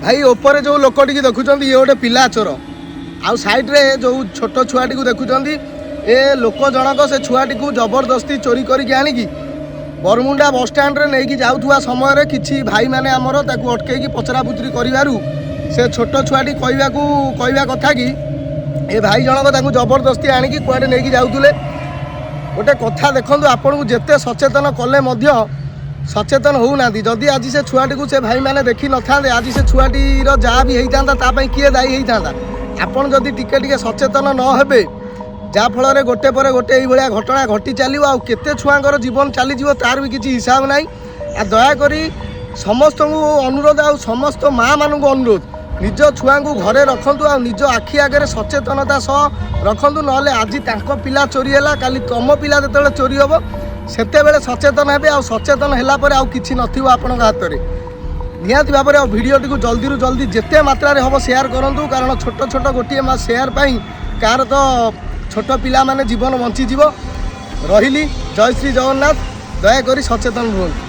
भाई ओपर जो लोकटी देखुं ये गोटे पिला चोर आउ साइड्रे जो छोट छुआटी को देखुं ए लोक जनक से छुआटी को जबरदस्ती चोरी करके आणिकी बरमुंडा बस स्टैंड रे नहीं जाऊथुआ समय किसी भाई माने आमर ताकू अटकई पचरा पुचरी करू से छोट छुआटी कहवा कथा कि ए भाई जनक ताकू जबरदस्ती आणिकी कुआडे नहीं जाऊले गोटे कथा देखो आपन को जिते सचेतन कले सचेतन होना जदि आज से छुआटी को से भाई मैंने देखी न था आज से छुआटीर जहाँ भी होता किए दायी होता आपन जदि टिके टिके सचेतन न हेबे जाफल गोटे पर गोटे ये घटना घटी चलो आ केते छुआंकर जीवन चलीज तार भी किसी हिसाब ना आ दयाक समस्त अनुरोध आ समस्त माँ मान अनुरोध निज छुआ को घरे रखु आ निज आखि आगे सचेतनता सह रखु ना आज पिला चोरी है काली तुम पिला जो चोरी हम सेते बेले सचेतन हे आ सचेतन है कि आपण हाथ में निहाती भाव में भिडियो टी जल्दी जल्दी जिते मात्रा हम सेयार करूँ कारण छोट छोट गोटे सेयार कार तो छोट पिला माने जीवन बंचीज रही जय श्री जगन्नाथ दयाकोरी सचेतन रुहतु।